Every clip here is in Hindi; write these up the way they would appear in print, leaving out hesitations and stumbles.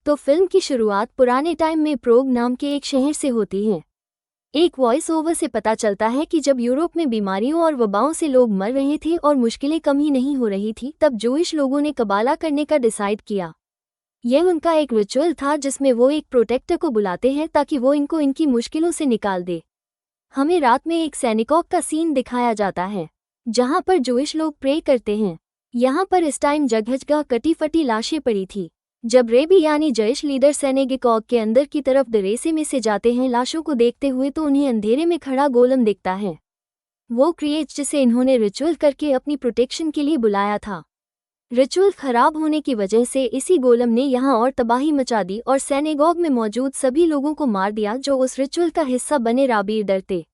तो फिल्म की शुरुआत पुराने टाइम में प्रोग नाम के एक शहर से होती है। एक वॉइस ओवर से पता चलता है कि जब यूरोप में बीमारियों और वबाओं से लोग मर रहे थे और मुश्किलें कम ही नहीं हो रही थी, तब जूइश लोगों ने कबाला करने का डिसाइड किया। यह उनका एक रिचुअल था जिसमें वो एक प्रोटेक्टर को बुलाते हैं ताकि वो इनको इनकी मुश्किलों से निकाल दे। हमें रात में एक सिनेगॉग का सीन दिखाया जाता है जहां पर जूइश लोग प्रे करते हैं। यहाँ पर इस टाइम जगह कटी फटी लाशें पड़ी थी। जब रेबी यानी जयश लीडर सिनेगॉग के अंदर की तरफ दरवाजे में से जाते हैं लाशों को देखते हुए, तो उन्हें अंधेरे में खड़ा गोलम दिखता है। वो क्रिएट जिसे इन्होंने रिचुअल करके अपनी प्रोटेक्शन के लिए बुलाया था। रिचुअल खराब होने की वजह से इसी गोलम ने यहाँ और तबाही मचा दी और सिनेगॉग में मौजूद सभी लोगों को मार दिया जो उस रिचुअल का हिस्सा बने। राबीर डरते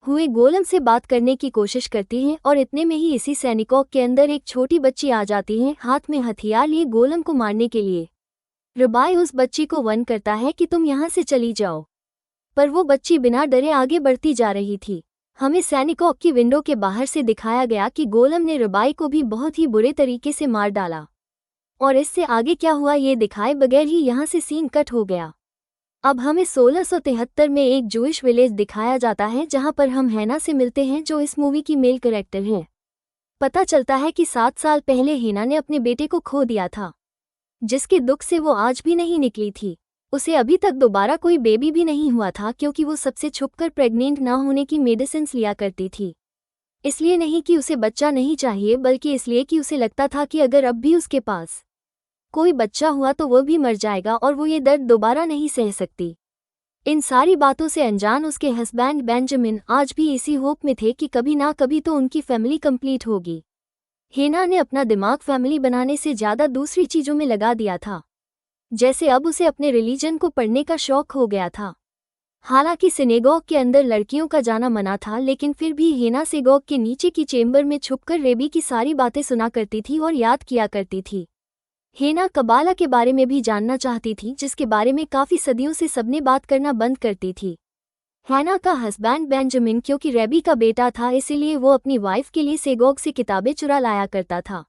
हुए गोलम से बात करने की कोशिश करती हैं और इतने में ही इसी सिनेगॉग के अंदर एक छोटी बच्ची आ जाती है, हाथ में हथियार लिए गोलम को मारने के लिए। रबाई उस बच्ची को वन करता है कि तुम यहाँ से चली जाओ, पर वो बच्ची बिना डरे आगे बढ़ती जा रही थी। हमें सिनेगॉग की विंडो के बाहर से दिखाया गया कि गोलम ने रबाई को भी बहुत ही बुरे तरीके से मार डाला, और इससे आगे क्या हुआ ये दिखाए बगैर ही यहाँ से सीन कट हो गया। अब हमें 1673 में एक जूइश विलेज दिखाया जाता है जहां पर हम हेना से मिलते हैं जो इस मूवी की मेल कैरेक्टर हैं। पता चलता है कि 7 साल पहले हेना ने अपने बेटे को खो दिया था, जिसके दुख से वो आज भी नहीं निकली थी। उसे अभी तक दोबारा कोई बेबी भी नहीं हुआ था क्योंकि वो सबसे छुपकर प्रेग्नेंट ना होने की मेडिसिन्स लिया करती थी। इसलिए नहीं कि उसे बच्चा नहीं चाहिए, बल्कि इसलिए कि उसे लगता था कि अगर अब भी उसके पास कोई बच्चा हुआ तो वो भी मर जाएगा और वो ये दर्द दोबारा नहीं सह सकती। इन सारी बातों से अनजान उसके हस्बैंड बेंजामिन आज भी इसी होप में थे कि कभी ना कभी तो उनकी फैमिली कंप्लीट होगी। हेना ने अपना दिमाग फैमिली बनाने से ज़्यादा दूसरी चीज़ों में लगा दिया था, जैसे अब उसे अपने रिलीजन को पढ़ने का शौक हो गया था। हालांकि सिनेगॉग के अंदर लड़कियों का जाना मना था, लेकिन फिर भी हेना सिनेगॉग के नीचे की चेंबर में छुपकर रेबी की सारी बातें सुना करती थी और याद किया करती थी। हेना कबाला के बारे में भी जानना चाहती थी, जिसके बारे में काफ़ी सदियों से सबने बात करना बंद करती थी। हेना का हस्बैंड बेंजामिन क्योंकि रेबी का बेटा था, इसीलिए वो अपनी वाइफ के लिए सिनेगॉग से किताबें चुरा लाया करता था।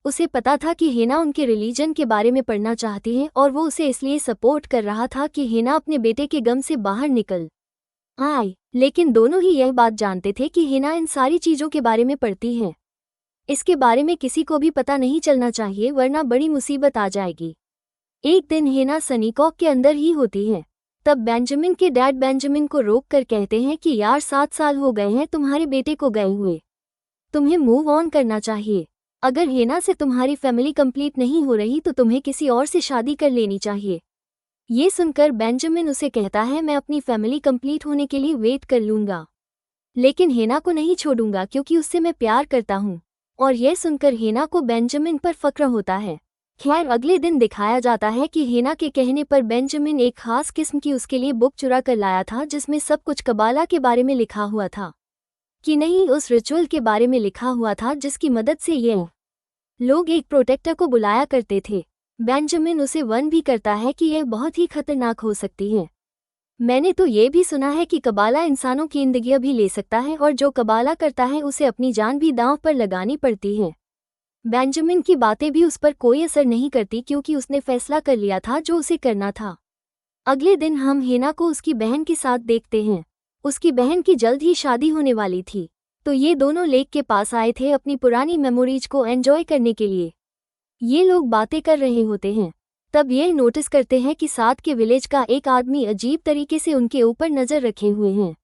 उसे पता था कि हेना उनके रिलीजन के बारे में पढ़ना चाहती है और वो उसे इसलिए सपोर्ट कर रहा था कि हेना अपने बेटे के गम से बाहर निकल आए। लेकिन दोनों ही यह बात जानते थे कि हेना इन सारी चीज़ों के बारे में पढ़ती है। इसके बारे में किसी को भी पता नहीं चलना चाहिए, वरना बड़ी मुसीबत आ जाएगी। एक दिन हेना सिनेगॉग के अंदर ही होती है, तब बेंजामिन के डैड बेंजामिन को रोक कर कहते हैं कि यार 7 साल हो गए हैं तुम्हारे बेटे को गए हुए, तुम्हें मूव ऑन करना चाहिए। अगर हेना से तुम्हारी फैमिली कंप्लीट नहीं हो रही तो तुम्हें किसी और से शादी कर लेनी चाहिए। ये सुनकर बेंजामिन उसे कहता है मैं अपनी फैमिली कंप्लीट होने के लिए वेट कर लूँगा, लेकिन हेना को नहीं छोड़ूंगा क्योंकि उससे मैं प्यार करता हूँ। और यह सुनकर हेना को बेंजामिन पर फक्र होता है। खैर अगले दिन दिखाया जाता है कि हेना के कहने पर बेंजामिन एक खास किस्म की उसके लिए बुक चुरा कर लाया था, जिसमें सब कुछ कबाला के बारे में लिखा हुआ था, कि नहीं उस रिचुअल के बारे में लिखा हुआ था जिसकी मदद से ये लोग एक प्रोटेक्टर को बुलाया करते थे। बेंजामिन उसे वन भी करता है कि यह बहुत ही खतरनाक हो सकती है। मैंने तो ये भी सुना है कि कबाला इंसानों की जिंदगियां भी ले सकता है और जो कबाला करता है उसे अपनी जान भी दांव पर लगानी पड़ती है। बेंजामिन की बातें भी उस पर कोई असर नहीं करती क्योंकि उसने फैसला कर लिया था जो उसे करना था। अगले दिन हम हेना को उसकी बहन के साथ देखते हैं। उसकी बहन की जल्द ही शादी होने वाली थी, तो ये दोनों लेक के पास आए थे अपनी पुरानी मेमोरीज को एंजॉय करने के लिए। ये लोग बातें कर रहे होते हैं, तब यह नोटिस करते हैं कि साथ के विलेज का एक आदमी अजीब तरीके से उनके ऊपर नज़र रखे हुए हैं।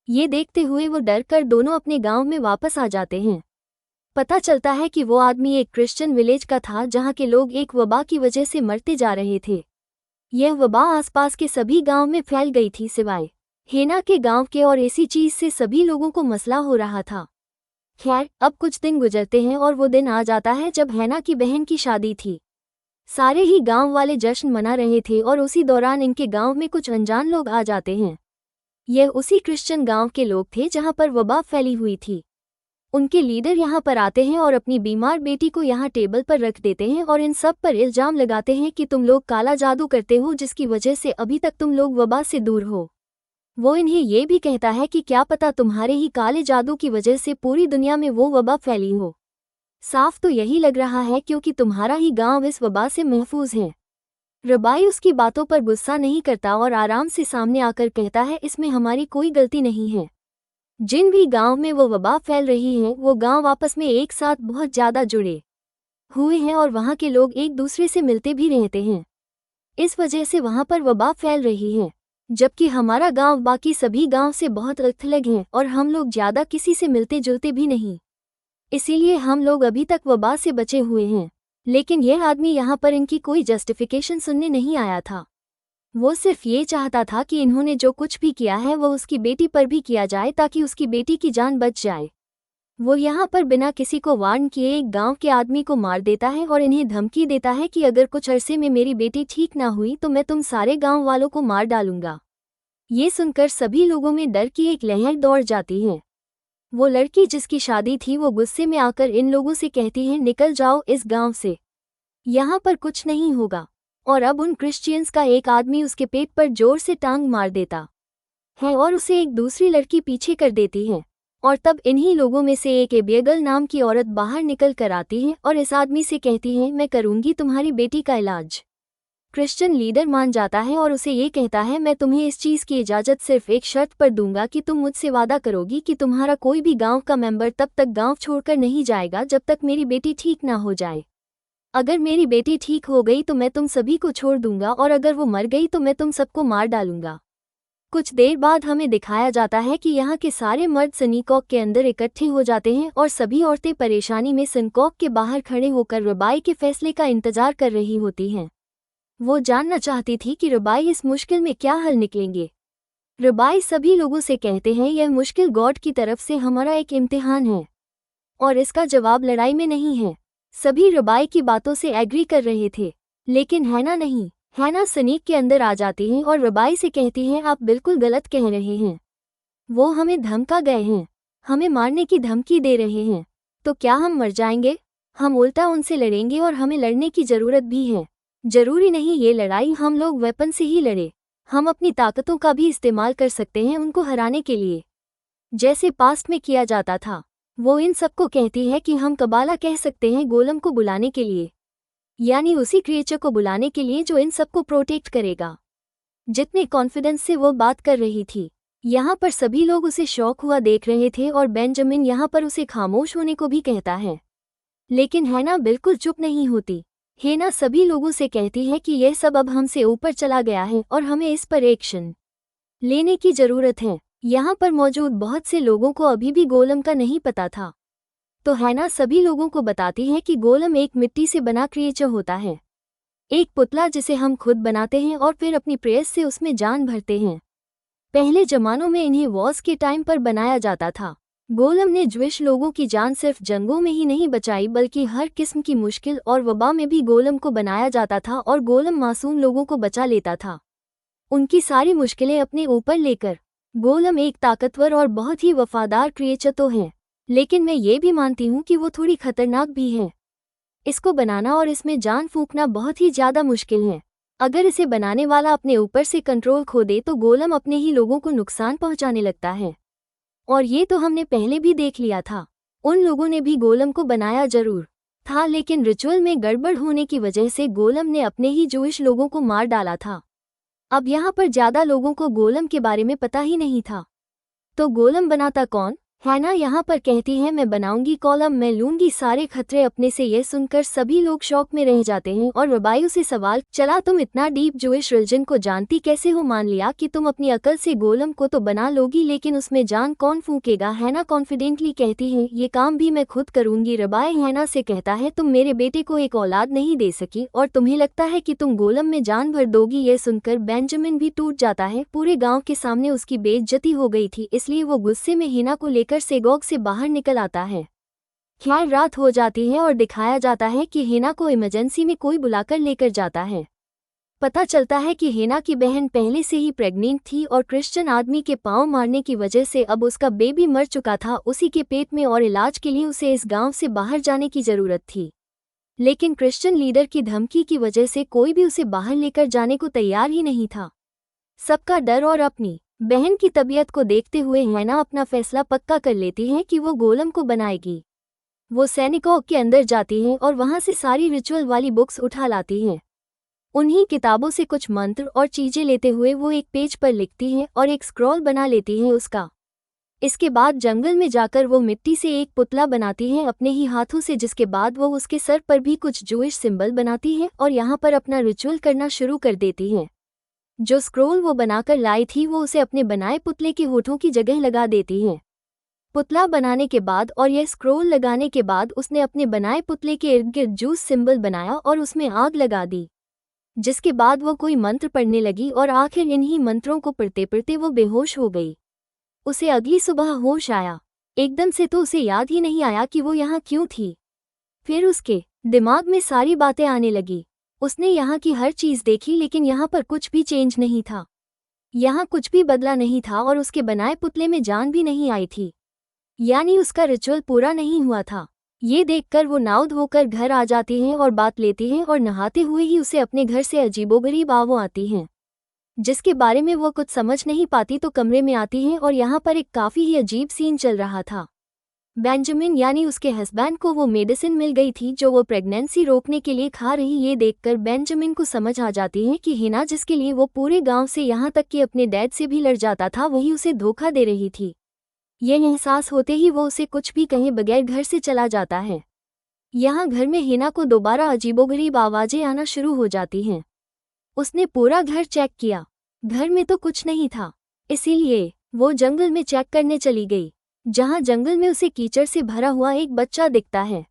ये देखते हुए वो डर कर दोनों अपने गांव में वापस आ जाते हैं। पता चलता है कि वो आदमी एक क्रिश्चियन विलेज का था जहां के लोग एक वबा की वजह से मरते जा रहे थे। यह वबा आसपास के सभी गांव में फैल गई थी सिवाय हेना के गांव के, और इसी चीज़ से सभी लोगों को मसला हो रहा था। खैर अब कुछ दिन गुजरते हैं और वो दिन आ जाता है जब हेना की बहन की शादी थी। सारे ही गांव वाले जश्न मना रहे थे और उसी दौरान इनके गांव में कुछ अनजान लोग आ जाते हैं। यह उसी क्रिश्चियन गांव के लोग थे जहां पर वबा फैली हुई थी। उनके लीडर यहां पर आते हैं और अपनी बीमार बेटी को यहां टेबल पर रख देते हैं और इन सब पर इल्जाम लगाते हैं कि तुम लोग काला जादू करते हो जिसकी वजह से अभी तक तुम लोग वबा से दूर हो। वो इन्हें ये भी कहता है कि क्या पता तुम्हारे ही काले जादू की वजह से पूरी दुनिया में वो वबा फैली हो। साफ तो यही लग रहा है क्योंकि तुम्हारा ही गांव इस वबा से महफूज है। रबाई उसकी बातों पर गुस्सा नहीं करता और आराम से सामने आकर कहता है, इसमें हमारी कोई गलती नहीं है। जिन भी गांव में वो वबा फैल रही है वो गांव आपस में एक साथ बहुत ज्यादा जुड़े हुए हैं और वहां के लोग एक दूसरे से मिलते भी रहते हैं। इस वजह से वहां पर वबा फैल रही है, जबकि हमारा गांव बाकी सभी गांव से बहुत अलग है और हम लोग ज्यादा किसी से मिलते जुलते भी नहीं, इसीलिए हम लोग अभी तक वबा से बचे हुए हैं। लेकिन यह आदमी यहाँ पर इनकी कोई जस्टिफिकेशन सुनने नहीं आया था। वो सिर्फ ये चाहता था कि इन्होंने जो कुछ भी किया है वो उसकी बेटी पर भी किया जाए ताकि उसकी बेटी की जान बच जाए। वो यहाँ पर बिना किसी को वार्न किए एक गांव के आदमी को मार देता है और इन्हें धमकी देता है कि अगर कुछ अरसे में मेरी बेटी ठीक ना हुई तो मैं तुम सारे गांव वालों को मार डालूंगा। ये सुनकर सभी लोगों में डर की एक लहर दौड़ जाती है। वो लड़की जिसकी शादी थी वो गुस्से में आकर इन लोगों से कहती है, निकल जाओ इस गांव से, यहाँ पर कुछ नहीं होगा। और अब उन क्रिश्चियंस का एक आदमी उसके पेट पर जोर से टांग मार देता है और उसे एक दूसरी लड़की पीछे कर देती है। और तब इन्हीं लोगों में से एक एबियगल नाम की औरत बाहर निकल कर आती है और इस आदमी से कहती है, मैं करूंगी तुम्हारी बेटी का इलाज। क्रिश्चियन लीडर मान जाता है और उसे ये कहता है, मैं तुम्हें इस चीज़ की इजाज़त सिर्फ एक शर्त पर दूंगा कि तुम मुझसे वादा करोगी कि तुम्हारा कोई भी गांव का मेंबर तब तक गांव छोड़कर नहीं जाएगा जब तक मेरी बेटी ठीक ना हो जाए। अगर मेरी बेटी ठीक हो गई तो मैं तुम सभी को छोड़ दूंगा और अगर वो मर गई तो मैं तुम सबको मार डालूंगा। कुछ देर बाद हमें दिखाया जाता है कि यहाँ के सारे मर्द सिनेगॉग के अंदर इकट्ठे हो जाते हैं और सभी औरतें परेशानी में सिनेगॉग के बाहर खड़े होकर रबाई के फैसले का इंतजार कर रही होती हैं। वो जानना चाहती थी कि रबाई इस मुश्किल में क्या हल निकलेंगे। रबाई सभी लोगों से कहते हैं, यह मुश्किल गॉड की तरफ से हमारा एक इम्तिहान है और इसका जवाब लड़ाई में नहीं है। सभी रबाई की बातों से एग्री कर रहे थे, लेकिन हैना नहीं। हैना सनीक के अंदर आ जाती हैं और रबाई से कहती हैं, आप बिल्कुल गलत कह रहे हैं। वो हमें धमका गए हैं, हमें मारने की धमकी दे रहे हैं। तो क्या हम मर जाएंगे? हम उल्टा उनसे लड़ेंगे और हमें लड़ने की ज़रूरत भी है। जरूरी नहीं ये लड़ाई हम लोग वेपन से ही लड़े, हम अपनी ताकतों का भी इस्तेमाल कर सकते हैं उनको हराने के लिए, जैसे पास्ट में किया जाता था। वो इन सबको कहती है कि हम कबाला कह सकते हैं गोलम को बुलाने के लिए, यानी उसी क्रिएचर को बुलाने के लिए जो इन सबको प्रोटेक्ट करेगा। जितने कॉन्फिडेंस से वो बात कर रही थी, यहाँ पर सभी लोग उसे शौक हुआ देख रहे थे और बेंजामिन यहाँ पर उसे खामोश होने को भी कहता है, लेकिन हैना बिल्कुल चुप नहीं होती। हैना सभी लोगों से कहती है कि यह सब अब हमसे ऊपर चला गया है और हमें इस पर एक्शन लेने की ज़रूरत है। यहाँ पर मौजूद बहुत से लोगों को अभी भी गोलम का नहीं पता था, तो हैना सभी लोगों को बताती है कि गोलम एक मिट्टी से बना क्रिएचर होता है, एक पुतला जिसे हम खुद बनाते हैं और फिर अपनी प्रेस से उसमें जान भरते हैं। पहले जमानों में इन्हें वॉर्स के टाइम पर बनाया जाता था। गोलम ने ज्विश लोगों की जान सिर्फ जंगों में ही नहीं बचाई बल्कि हर किस्म की मुश्किल और वबा में भी गोलम को बनाया जाता था और गोलम मासूम लोगों को बचा लेता था, उनकी सारी मुश्किलें अपने ऊपर लेकर। गोलम एक ताकतवर और बहुत ही वफादार क्रिएचर तो है, लेकिन मैं ये भी मानती हूँ कि वो थोड़ी खतरनाक भी है। इसको बनाना और इसमें जान फूंकना बहुत ही ज़्यादा मुश्किल है। अगर इसे बनाने वाला अपने ऊपर से कंट्रोल खो दे तो गोलम अपने ही लोगों को नुकसान पहुंचाने लगता है, और ये तो हमने पहले भी देख लिया था। उन लोगों ने भी गोलम को बनाया जरूर था, लेकिन रिचुअल में गड़बड़ होने की वजह से गोलम ने अपने ही जूइश लोगों को मार डाला था। अब यहाँ पर ज़्यादा लोगों को गोलम के बारे में पता ही नहीं था। तो गोलम बनाता कौन? हैना यहाँ पर कहती है, मैं बनाऊंगी कॉलम, मैं लूंगी सारे खतरे अपने से। यह सुनकर सभी लोग शौक में रह जाते हैं और रबायू से सवाल, चला तुम इतना डीप जूइश रिलीजन को जानती कैसे हो? मान लिया कि तुम अपनी अकल से गोलम को तो बना लोगी, लेकिन उसमें जान कौन फूंकेगा? हैना कॉन्फिडेंटली कहती है, ये काम भी मैं खुद करूंगी। रबाय हैना से कहता है, तुम मेरे बेटे को एक औलाद नहीं दे सकी और तुम्हें लगता है कि तुम गोलम में जान भर दोगी। यह सुनकर बेंजामिन भी टूट जाता है। पूरे गाँव के सामने उसकी बेइज्जती हो गई थी, इसलिए वो गुस्से में हैना को लेकर सिनेगॉग से बाहर निकल आता है। खैर रात हो जाती है और दिखाया जाता है कि हैना को इमरजेंसी में कोई बुलाकर लेकर जाता है। पता चलता है कि हैना की बहन पहले से ही प्रेग्नेंट थी और क्रिश्चियन आदमी के पांव मारने की वजह से अब उसका बेबी मर चुका था उसी के पेट में, और इलाज के लिए उसे इस गांव से बाहर जाने की जरूरत थी। लेकिन क्रिश्चियन लीडर की धमकी की वजह से कोई भी उसे बाहर लेकर जाने को तैयार ही नहीं था। सबका डर और अपनी बहन की तबीयत को देखते हुए हैना अपना फैसला पक्का कर लेती है कि वो गोलम को बनाएगी। वो सिनेगॉग के अंदर जाती हैं और वहां से सारी रिचुअल वाली बुक्स उठा लाती हैं। उन्हीं किताबों से कुछ मंत्र और चीजें लेते हुए वो एक पेज पर लिखती है और एक स्क्रॉल बना लेती है उसका। इसके बाद जंगल में जाकर वो मिट्टी से एक पुतला बनाती है अपने ही हाथों से, जिसके बाद वो उसके सर पर भी कुछ जूइश सिंबल बनाती है और यहाँ पर अपना रिचुअल करना शुरू कर देती है। जो स्क्रोल वो बनाकर लाई थी वो उसे अपने बनाए पुतले के होठों की जगह लगा देती है। पुतला बनाने के बाद और यह स्क्रोल लगाने के बाद उसने अपने बनाए पुतले के इर्द गिर्द जूस सिंबल बनाया और उसमें आग लगा दी, जिसके बाद वो कोई मंत्र पढ़ने लगी और आखिर इन्हीं मंत्रों को पढ़ते पढ़ते वो बेहोश हो गई। उसे अगली सुबह होश आया। एकदम से तो उसे याद ही नहीं आया कि वो यहाँ क्यों थी। फिर उसके दिमाग में सारी बातें आने लगी। उसने यहाँ की हर चीज़ देखी लेकिन यहाँ पर कुछ भी चेंज नहीं था। यहाँ कुछ भी बदला नहीं था और उसके बनाए पुतले में जान भी नहीं आई थी, यानी उसका रिचुअल पूरा नहीं हुआ था। ये देखकर वो नाव धोकर घर आ जाती है और बात लेती है और नहाते हुए ही उसे अपने घर से अजीबोगरीब आवाज़ें आती हैं, जिसके बारे में वो कुछ समझ नहीं पाती। तो कमरे में आती है और यहाँ पर एक काफ़ी ही अजीब सीन चल रहा था। बेंजामिन यानी उसके हस्बैंड को वो मेडिसिन मिल गई थी जो वो प्रेगनेंसी रोकने के लिए खा रही। ये देखकर बेंजामिन को समझ आ जाती है कि हिना, जिसके लिए वो पूरे गांव से यहाँ तक कि अपने डैड से भी लड़ जाता था, वही उसे धोखा दे रही थी। यह एहसास होते ही वो उसे कुछ भी कहे बगैर घर से चला जाता है। यहाँ घर में हिना को दोबारा अजीबोगरीब आवाज़ें आना शुरू हो जाती हैं। उसने पूरा घर चेक किया, घर में तो कुछ नहीं था, इसीलिए वो जंगल में चेक करने चली गई, जहां जंगल में उसे कीचड़ से भरा हुआ एक बच्चा दिखता है।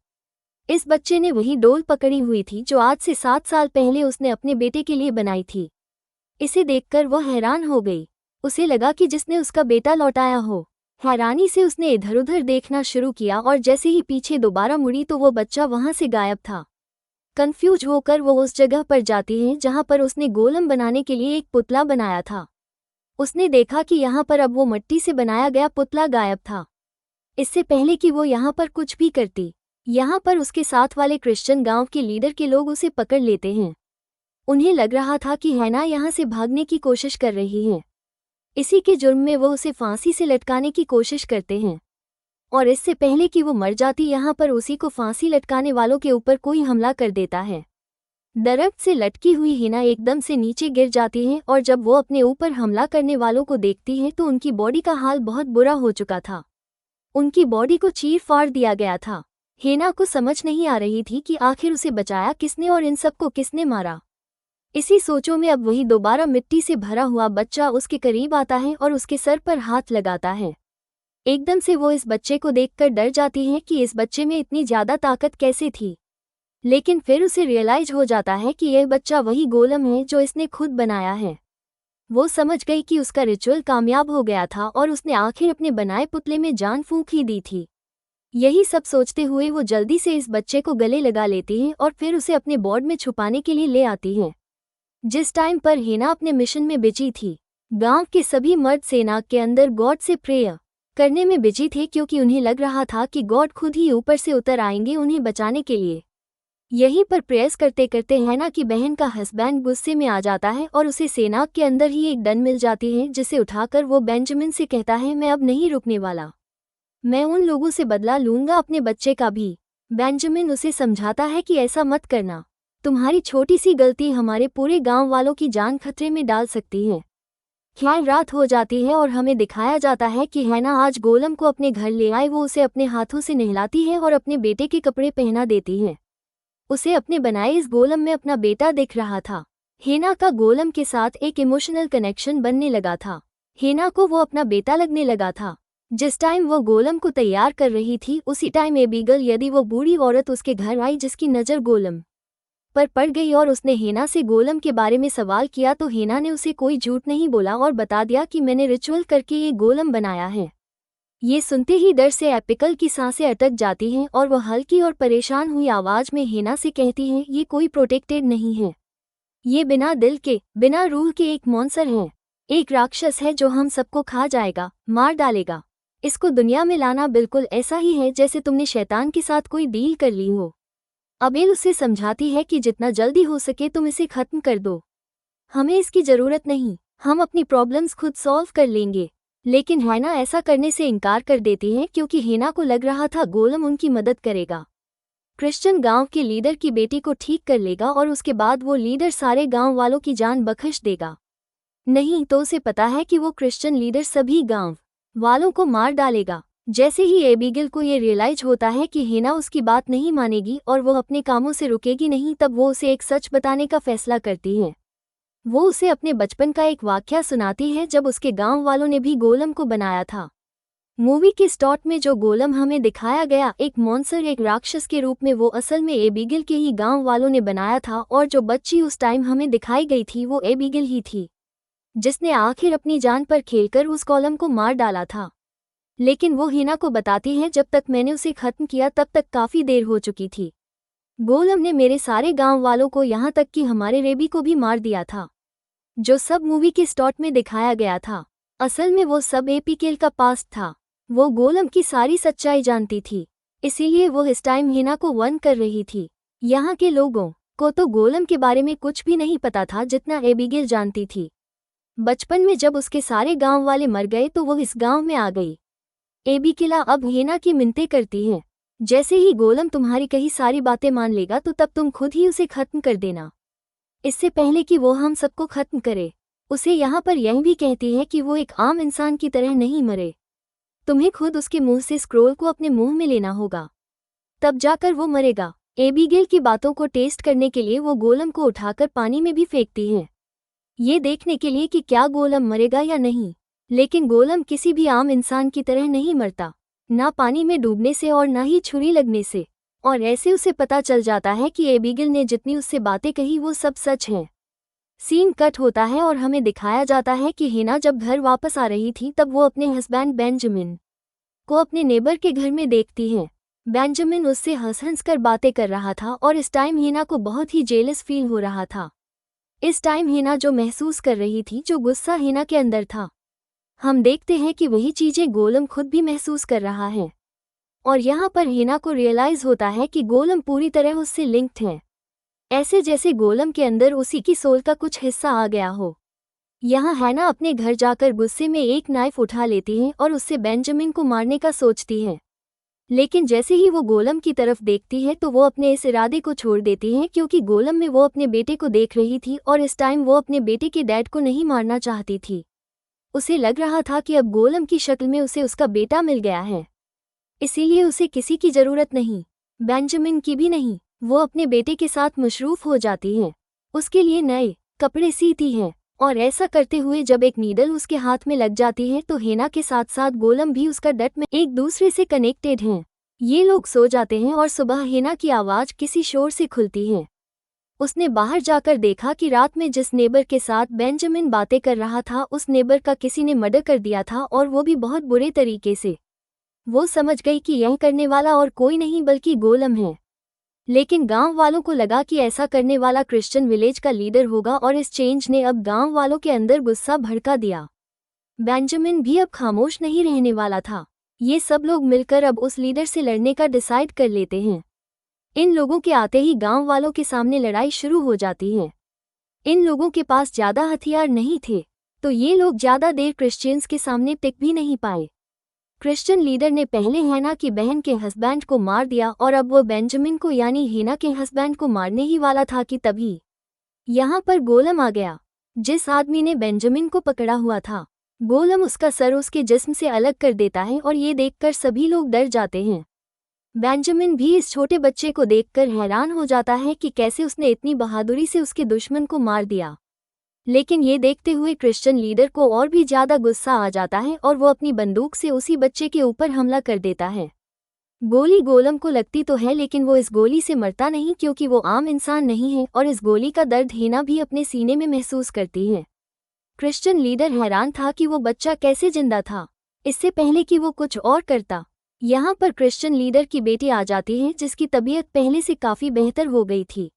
इस बच्चे ने वही डोल पकड़ी हुई थी जो आज से 7 साल पहले उसने अपने बेटे के लिए बनाई थी। इसे देखकर वह हैरान हो गई। उसे लगा कि जिसने उसका बेटा लौटाया हो। हैरानी से उसने इधर उधर देखना शुरू किया और जैसे ही पीछे दोबारा मुड़ी तो वो बच्चा वहां से गायब था। कंफ्यूज होकर वो उस जगह पर जाती है जहां पर उसने गोलम बनाने के लिए एक पुतला बनाया था। उसने देखा कि यहाँ पर अब वो मिट्टी से बनाया गया पुतला गायब था। इससे पहले कि वो यहाँ पर कुछ भी करती, यहाँ पर उसके साथ वाले क्रिश्चियन गांव के लीडर के लोग उसे पकड़ लेते हैं। उन्हें लग रहा था कि हैना यहाँ से भागने की कोशिश कर रही है। इसी के जुर्म में वो उसे फांसी से लटकाने की कोशिश करते हैं और इससे पहले कि वो मर जाती यहाँ पर उसी को फांसी लटकाने वालों के ऊपर कोई हमला कर देता है। दरख्त से लटकी हुई हिना एकदम से नीचे गिर जाती है और जब वो अपने ऊपर हमला करने वालों को देखती है तो उनकी बॉडी का हाल बहुत बुरा हो चुका था। उनकी बॉडी को चीर फाड़ दिया गया था। हिना को समझ नहीं आ रही थी कि आखिर उसे बचाया किसने और इन सबको किसने मारा। इसी सोचों में अब वही दोबारा मिट्टी से भरा हुआ बच्चा उसके करीब आता है और उसके सर पर हाथ लगाता है। एकदम से वो इस बच्चे को देखकर डर जाती है कि इस बच्चे में इतनी ज़्यादा ताकत कैसे थी। लेकिन फिर उसे रियलाइज हो जाता है कि यह बच्चा वही गोलम है जो इसने खुद बनाया है। वो समझ गई कि उसका रिचुअल कामयाब हो गया था और उसने आखिर अपने बनाए पुतले में जान फूंक ही दी थी। यही सब सोचते हुए वो जल्दी से इस बच्चे को गले लगा लेती है और फिर उसे अपने बोर्ड में छुपाने के लिए ले आती है। जिस टाइम पर हिना अपने मिशन में बिजी थी, गांव के सभी मर्द सेना के अंदर गॉड से प्रेयर करने में बिजी थे, क्योंकि उन्हें लग रहा था कि गॉड खुद ही ऊपर से उतर आएंगे उन्हें बचाने के लिए। यहीं पर प्रेयर्स करते करते हैना की बहन का हस्बैंड गुस्से में आ जाता है और उसे सेना के अंदर ही एक गन मिल जाती है, जिसे उठाकर वो बेंजामिन से कहता है, मैं अब नहीं रुकने वाला, मैं उन लोगों से बदला लूंगा, अपने बच्चे का भी। बेंजामिन उसे समझाता है कि ऐसा मत करना, तुम्हारी छोटी सी गलती हमारे पूरे गांव वालों की जान खतरे में डाल सकती है। खैर रात हो जाती है और हमें दिखाया जाता है कि हैना आज गोलम को अपने घर ले आए। वो उसे अपने हाथों से नहलाती है और अपने बेटे के कपड़े पहना देती है। उसे अपने बनाए इस गोलम में अपना बेटा दिख रहा था। हिना का गोलम के साथ एक इमोशनल कनेक्शन बनने लगा था। हिना को वो अपना बेटा लगने लगा था। जिस टाइम वो गोलम को तैयार कर रही थी उसी टाइम एबिगल, यदि वो बूढ़ी औरत, उसके घर आई, जिसकी नज़र गोलम पर पड़ गई और उसने हिना से गोलम के बारे में सवाल किया तो हिना ने उसे कोई झूठ नहीं बोला और बता दिया कि मैंने रिचुअल करके ये गोलम बनाया है। ये सुनते ही डर से एपिकल की सांसें अटक जाती हैं और वह हल्की और परेशान हुई आवाज़ में हिना से कहती हैं, ये कोई प्रोटेक्टेड नहीं है, ये बिना दिल के, बिना रूह के एक मॉन्स्टर है, एक राक्षस है जो हम सबको खा जाएगा, मार डालेगा। इसको दुनिया में लाना बिल्कुल ऐसा ही है जैसे तुमने शैतान के साथ कोई डील कर ली हो। अबेल उसे समझाती है कि जितना जल्दी हो सके तुम इसे खत्म कर दो, हमें इसकी ज़रूरत नहीं, हम अपनी प्रॉब्लम्स खुद सॉल्व कर लेंगे। लेकिन हैना ऐसा करने से इनकार कर देती है क्योंकि हिना को लग रहा था गोलम उनकी मदद करेगा। क्रिश्चियन गांव के लीडर की बेटी को ठीक कर लेगा और उसके बाद वो लीडर सारे गांव वालों की जान बख्श देगा। नहीं तो उसे पता है कि वो क्रिश्चियन लीडर सभी गांव वालों को मार डालेगा। जैसे ही एबिगेल को ये रियलाइज होता है कि हेना उसकी बात नहीं मानेगी और वो अपने कामों से रुकेगी नहीं, तब वो उसे एक सच बताने का फैसला करती है। वो उसे अपने बचपन का एक वाकया सुनाती है जब उसके गांव वालों ने भी गोलम को बनाया था। मूवी के स्टार्ट में जो गोलम हमें दिखाया गया, एक मॉन्स्टर, एक राक्षस के रूप में, वो असल में एबिगेल के ही गांव वालों ने बनाया था। और जो बच्ची उस टाइम हमें दिखाई गई थी वो एबिगेल ही थी, जिसने आखिर अपनी जान पर खेलकर उस गोलम को मार डाला था। लेकिन वो हेना को बताती है, जब तक मैंने उसे खत्म किया तब तक काफी देर हो चुकी थी। गोलम ने मेरे सारे गांव वालों को, यहाँ तक कि हमारे रेबी को भी मार दिया था, जो सब मूवी के स्टार्ट में दिखाया गया था। असल में वो सब एबिगेल का पास्ट था। वो गोलम की सारी सच्चाई जानती थी, इसीलिए वो इस टाइम हेना को वन कर रही थी। यहाँ के लोगों को तो गोलम के बारे में कुछ भी नहीं पता था जितना एबिगेल जानती थी। बचपन में जब उसके सारे गांव वाले मर गए तो वो इस गांव में आ गई। एबिगेल अब हेना की मिन्नतें करती है, जैसे ही गोलम तुम्हारी कही सारी बातें मान लेगा तो तब तुम खुद ही उसे खत्म कर देना, इससे पहले कि वो हम सबको खत्म करे। उसे यहाँ पर यह भी कहती है कि वो एक आम इंसान की तरह नहीं मरे, तुम्हें खुद उसके मुंह से स्क्रोल को अपने मुंह में लेना होगा, तब जाकर वो मरेगा। एबिगेल की बातों को टेस्ट करने के लिए वो गोलम को उठाकर पानी में भी फेंकती है, ये देखने के लिए कि क्या गोलम मरेगा या नहीं। लेकिन गोलम किसी भी आम इंसान की तरह नहीं मरता, ना पानी में डूबने से और ना ही छुरी लगने से। और ऐसे उसे पता चल जाता है कि एबिगेल ने जितनी उससे बातें कही वो सब सच है। सीन कट होता है और हमें दिखाया जाता है कि हेना जब घर वापस आ रही थी तब वो अपने हस्बैंड बेंजामिन को अपने नेबर के घर में देखती है। बेंजामिन उससे हंस कर बातें कर रहा था और इस टाइम हेना को बहुत ही जेलस फील हो रहा था। इस टाइम हेना जो महसूस कर रही थी, जो गुस्सा हेना के अंदर था, हम देखते हैं कि वही चीजें गोलम खुद भी महसूस कर रहा है। और यहाँ पर हेना को रियलाइज होता है कि गोलम पूरी तरह उससे लिंक्ड है, ऐसे जैसे गोलम के अंदर उसी की सोल का कुछ हिस्सा आ गया हो। यहाँ हेना अपने घर जाकर गुस्से में एक नाइफ उठा लेती है और उससे बेंजामिन को मारने का सोचती है। लेकिन जैसे ही वो गोलम की तरफ देखती है तो वो अपने इस इरादे को छोड़ देती है, क्योंकि गोलम में वो अपने बेटे को देख रही थी और इस टाइम वो अपने बेटे के डैड को नहीं मारना चाहती थी। उसे लग रहा था कि अब गोलम की शक्ल में उसे उसका बेटा मिल गया है, इसीलिए उसे किसी की जरूरत नहीं, बेंजामिन की भी नहीं। वो अपने बेटे के साथ मशरूफ हो जाती है, उसके लिए नए कपड़े सीती है। और ऐसा करते हुए जब एक नीडल उसके हाथ में लग जाती है तो हेना के साथ साथ गोलम भी उसका डट में एक दूसरे से कनेक्टेड हैं। ये लोग सो जाते हैं और सुबह हेना की आवाज़ किसी शोर से खुलती है। उसने बाहर जाकर देखा कि रात में जिस नेबर के साथ बेंजामिन बातें कर रहा था, उस नेबर का किसी ने मर्डर कर दिया था, और वो भी बहुत बुरे तरीके से। वो समझ गई कि यह करने वाला और कोई नहीं बल्कि गोलम है। लेकिन गांव वालों को लगा कि ऐसा करने वाला क्रिश्चियन विलेज का लीडर होगा और इस चेंज ने अब गांव वालों के अंदर गुस्सा भड़का दिया। बेंजामिन भी अब खामोश नहीं रहने वाला था। ये सब लोग मिलकर अब उस लीडर से लड़ने का डिसाइड कर लेते हैं। इन लोगों के आते ही गांव वालों के सामने लड़ाई शुरू हो जाती है। इन लोगों के पास ज़्यादा हथियार नहीं थे, तो ये लोग ज़्यादा देर क्रिश्चियंस के सामने टिक भी नहीं पाए। क्रिश्चियन लीडर ने पहले हेना की बहन के हस्बैंड को मार दिया और अब वो बेंजामिन को यानी हेना के हस्बैंड को मारने ही वाला था कि तभी यहाँ पर गोलम आ गया। जिस आदमी ने बेंजामिन को पकड़ा हुआ था, गोलम उसका सर उसके जिस्म से अलग कर देता है और ये देखकर सभी लोग डर जाते हैं। बेंजामिन भी इस छोटे बच्चे को देखकर हैरान हो जाता है कि कैसे उसने इतनी बहादुरी से उसके दुश्मन को मार दिया। लेकिन ये देखते हुए क्रिश्चियन लीडर को और भी ज़्यादा गुस्सा आ जाता है और वो अपनी बंदूक से उसी बच्चे के ऊपर हमला कर देता है। गोली गोलम को लगती तो है, लेकिन वो इस गोली से मरता नहीं, क्योंकि वो आम इंसान नहीं है और इस गोली का दर्द हेना भी अपने सीने में महसूस करती है। क्रिश्चियन लीडर हैरान था कि वो बच्चा कैसे जिंदा था, इससे पहले कि वो कुछ और करता। यहाँ पर क्रिश्चियन लीडर की बेटी आ जाती है, जिसकी तबीयत पहले से काफ़ी बेहतर हो गई थी।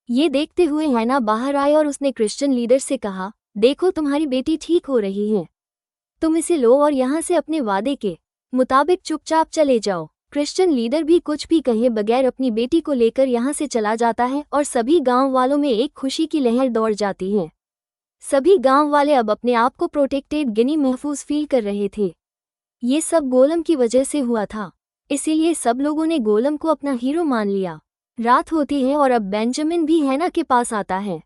ये देखते हुए हेना बाहर आई और उसने क्रिश्चियन लीडर से कहा, देखो तुम्हारी बेटी ठीक हो रही है, तुम इसे लो और यहाँ से अपने वादे के मुताबिक चुपचाप चले जाओ। क्रिश्चियन लीडर भी कुछ भी कहे बगैर अपनी बेटी को लेकर यहाँ से चला जाता है और सभी गांव वालों में एक खुशी की लहर दौड़ जाती है। सभी गांव वाले अब अपने आप को प्रोटेक्टेड गिनी महफूज फील कर रहे थे। ये सब गोलम की वजह से हुआ था। इसीलिए सब लोगों ने गोलम को अपना हीरो मान लिया। रात होती है और अब बेंजामिन भी हैना के पास आता है।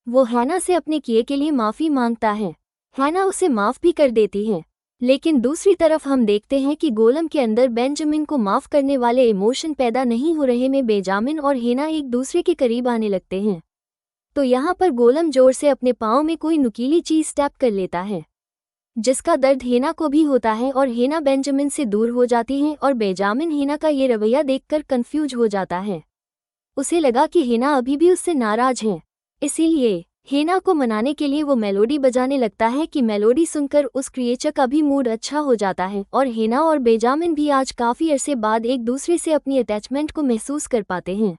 वो हैना से अपने किए के लिए माफ़ी मांगता है। हैना उसे माफ़ भी कर देती है। लेकिन दूसरी तरफ हम देखते हैं कि गोलम के अंदर बेंजामिन को माफ़ करने वाले इमोशन पैदा नहीं हो रहे में बेंजामिन और हैना एक दूसरे के करीब आने लगते हैं। तो यहाँ पर गोलम जोर से अपने पाँव में कोई नुकीली चीज़ टैप कर लेता है, जिसका दर्द हैना को भी होता है और हैना बेंजामिन से दूर हो जाती है और बेंजामिन हैना का ये रवैया देखकर कंफ्यूज हो जाता है। उसे लगा कि हैना अभी भी उससे नाराज है, इसीलिए हैना को मनाने के लिए वो मेलोडी बजाने लगता है कि मेलोडी सुनकर उस क्रिएचर का भी मूड अच्छा हो जाता है और हैना और बेंजामिन भी आज काफ़ी अरसे बाद एक दूसरे से अपनी अटैचमेंट को महसूस कर पाते हैं।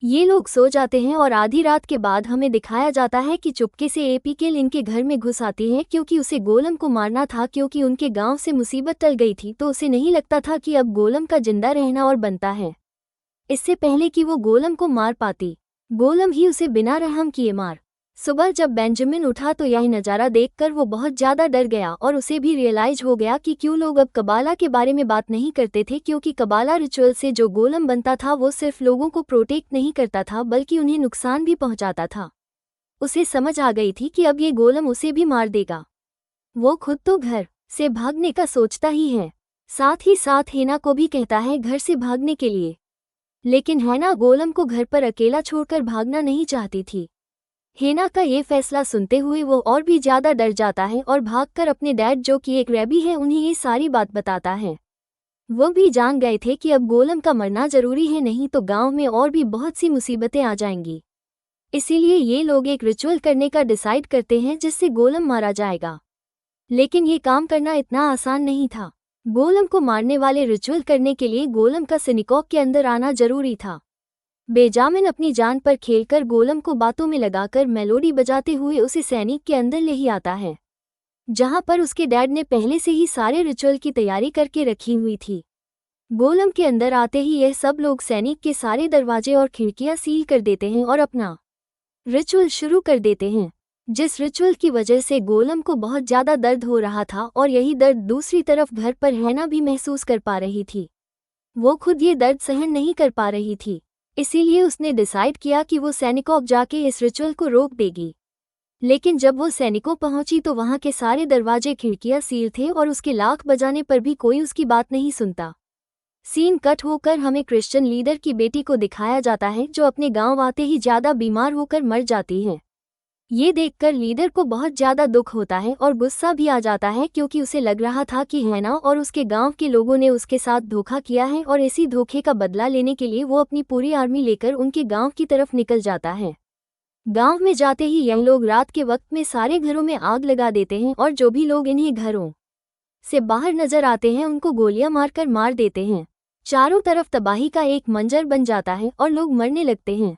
ये लोग सो जाते हैं और आधी रात के बाद हमें दिखाया जाता है कि चुपके से एपीकेल इनके घर में घुस आती है क्योंकि उसे गोलम को मारना था, क्योंकि उनके गांव से मुसीबत टल गई थी तो उसे नहीं लगता था कि अब गोलम का जिंदा रहना और बनता है। इससे पहले कि वो गोलम को मार पाती, गोलम ही उसे बिना रहम किए मार। सुबह जब बेंजामिन उठा तो यह नज़ारा देखकर वो बहुत ज़्यादा डर गया और उसे भी रियलाइज हो गया कि क्यों लोग अब कबाला के बारे में बात नहीं करते थे, क्योंकि कबाला रिचुअल से जो गोलम बनता था वो सिर्फ लोगों को प्रोटेक्ट नहीं करता था बल्कि उन्हें नुकसान भी पहुंचाता था। उसे समझ आ गई थी कि अब ये गोलम उसे भी मार देगा। वो खुद तो घर से भागने का सोचता ही है, साथ ही साथ हैना को भी कहता है घर से भागने के लिए, लेकिन हैना गोलम को घर पर अकेला छोड़कर भागना नहीं चाहती थी। हैना का ये फैसला सुनते हुए वो और भी ज़्यादा डर जाता है और भागकर अपने डैड जो कि एक रैबी है उन्हें ये सारी बात बताता है। वो भी जान गए थे कि अब गोलम का मरना ज़रूरी है, नहीं तो गांव में और भी बहुत सी मुसीबतें आ जाएंगी। इसीलिए ये लोग एक रिचुअल करने का डिसाइड करते हैं जिससे गोलम मारा जाएगा। लेकिन ये काम करना इतना आसान नहीं था। गोलम को मारने वाले रिचुअल करने के लिए गोलम का सिनिकॉक के अंदर आना जरूरी था। बेंजामिन अपनी जान पर खेलकर गोलम को बातों में लगाकर मेलोडी बजाते हुए उसे सैनिक के अंदर ले ही आता है, जहां पर उसके डैड ने पहले से ही सारे रिचुअल की तैयारी करके रखी हुई थी। गोलम के अंदर आते ही यह सब लोग सैनिक के सारे दरवाजे और खिड़कियां सील कर देते हैं और अपना रिचुअल शुरू कर देते हैं, जिस रिचुअल की वजह से गोलम को बहुत ज़्यादा दर्द हो रहा था और यही दर्द दूसरी तरफ घर पर हैना भी महसूस कर पा रही थी। वो खुद ये दर्द सहन नहीं कर पा रही थी, इसीलिए उसने डिसाइड किया कि वो सैनिकों जाके इस रिचुअल को रोक देगी। लेकिन जब वो सैनिकों पहुंची तो वहां के सारे दरवाजे खिड़कियां सील थे और उसके लाख बजाने पर भी कोई उसकी बात नहीं सुनता। सीन कट होकर हमें क्रिश्चियन लीडर की बेटी को दिखाया जाता है जो अपने गांव आते ही ज़्यादा बीमार होकर मर जाती है। ये देखकर लीडर को बहुत ज़्यादा दुख होता है और गुस्सा भी आ जाता है, क्योंकि उसे लग रहा था कि हैना और उसके गांव के लोगों ने उसके साथ धोखा किया है और इसी धोखे का बदला लेने के लिए वो अपनी पूरी आर्मी लेकर उनके गांव की तरफ निकल जाता है। गांव में जाते ही यह लोग रात के वक्त में सारे घरों में आग लगा देते हैं और जो भी लोग इन्हें घरों से बाहर नजर आते हैं उनको गोलियां मारकर मार देते हैं। चारों तरफ तबाही का एक मंजर बन जाता है और लोग मरने लगते हैं।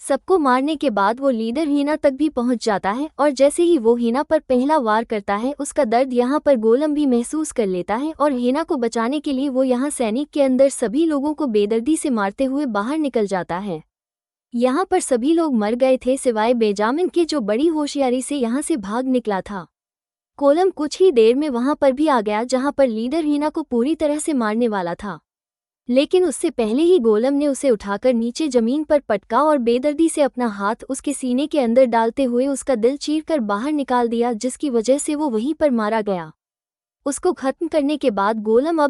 सबको मारने के बाद वो लीडर हैना तक भी पहुंच जाता है और जैसे ही वो हैना पर पहला वार करता है उसका दर्द यहाँ पर गोलम भी महसूस कर लेता है और हैना को बचाने के लिए वो यहाँ सैनिक के अंदर सभी लोगों को बेदर्दी से मारते हुए बाहर निकल जाता है। यहाँ पर सभी लोग मर गए थे सिवाय बेंजामिन के, जो बड़ी होशियारी से यहाँ से भाग निकला था। गोलम कुछ ही देर में वहाँ पर भी आ गया जहाँ पर लीडर हैना को पूरी तरह से मारने वाला था, लेकिन उससे पहले ही गोलम ने उसे उठाकर नीचे जमीन पर पटका और बेदर्दी से अपना हाथ उसके सीने के अंदर डालते हुए उसका दिल चीरकर बाहर निकाल दिया, जिसकी वजह से वो वहीं पर मारा गया। उसको खत्म करने के बाद गोलम अब